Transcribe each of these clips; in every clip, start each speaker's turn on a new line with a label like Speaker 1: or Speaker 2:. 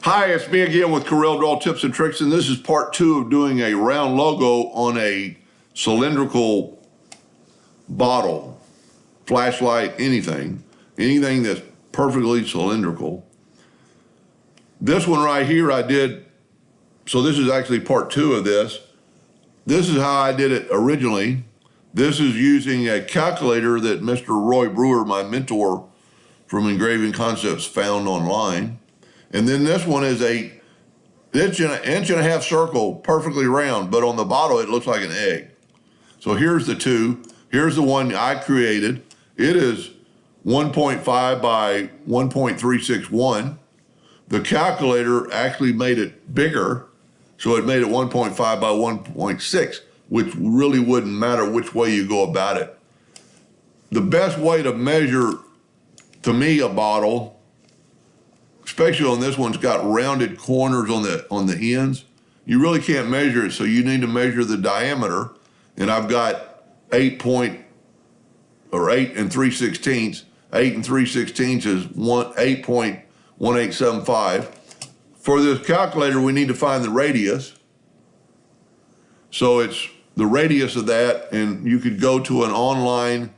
Speaker 1: Hi, it's me again with Corel Draw Tips and Tricks, and this is part 2 of doing a round logo on a cylindrical bottle, flashlight, anything that's perfectly cylindrical. This one right here I did, so this is actually part 2 of this. This is how I did it originally. This is using a calculator that Mr. Roy Brewer, my mentor from Engraving Concepts, found online. And then this one is a inch and a half circle, perfectly round, but on the bottle it looks like an egg. So here's the two. Here's the one I created. It is 1.5 by 1.361. The calculator actually made it bigger, so it made it 1.5 by 1.6, which really wouldn't matter which way you go about it. The best way to measure, to me, a bottle, especially on this one's got rounded corners on the ends. You really can't measure it, so you need to measure the diameter. And I've got 8 and 3/16. 8 and 3/16 is 8.1875. For this calculator, we need to find the radius. So it's the radius of that, and you could go to an online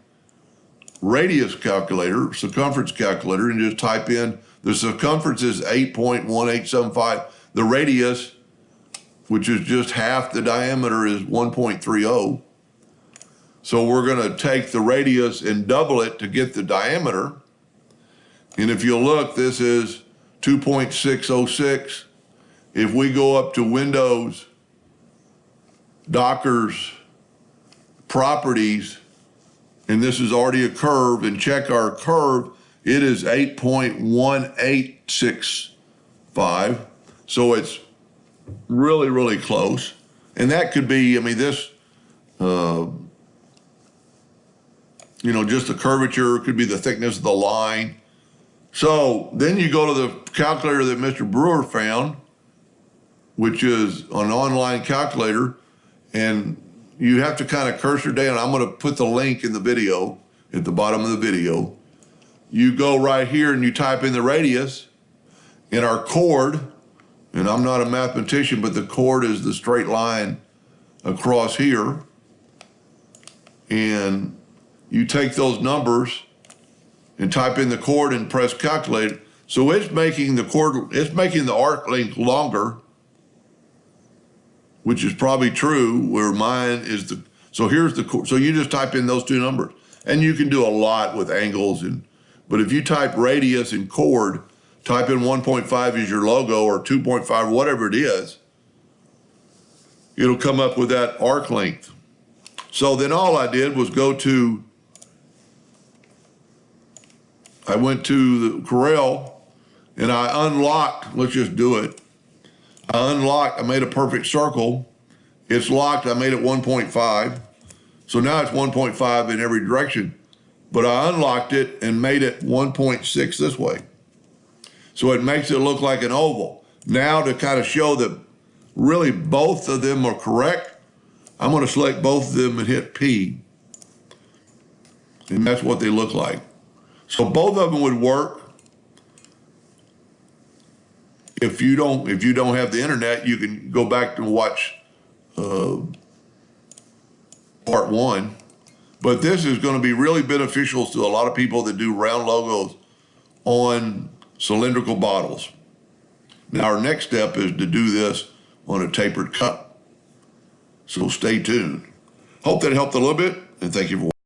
Speaker 1: radius calculator, circumference calculator, and just type in the circumference is 8.1875. The radius, which is just half the diameter, is 1.30. So we're going to take the radius and double it to get the diameter. And if you look, this is 2.606. If we go up to Windows, Dockers, Properties, and this is already a curve, and check our curve, it is 8.1865. So it's really, really close. And that could be, this, just the curvature, could be the thickness of the line. So then you go to the calculator that Mr. Brewer found, which is an online calculator, and you have to kind of cursor down. I'm going to put the link in the video, at the bottom of the video. You go right here and you type in the radius, and our chord, and I'm not a mathematician, but the chord is the straight line across here. And you take those numbers and type in the chord and press calculate. So it's making the arc length longer, which is probably true, where mine is so here's the chord. So you just type in those two numbers, and you can do a lot with angles, but if you type radius and chord, type in 1.5 as your logo, or 2.5, whatever it is, it'll come up with that arc length. So then all I did was I went to the Corel, and I unlocked, let's just do it. I made a perfect circle. It's locked, I made it 1.5. So now it's 1.5 in every direction. But I unlocked it and made it 1.6 this way. So it makes it look like an oval. Now, to kind of show that really both of them are correct, I'm going to select both of them and hit P. And that's what they look like. So both of them would work. If you don't have the internet, you can go back and watch part 1. But this is going to be really beneficial to a lot of people that do round logos on cylindrical bottles. Now our next step is to do this on a tapered cup. So stay tuned. Hope that helped a little bit, and thank you for watching.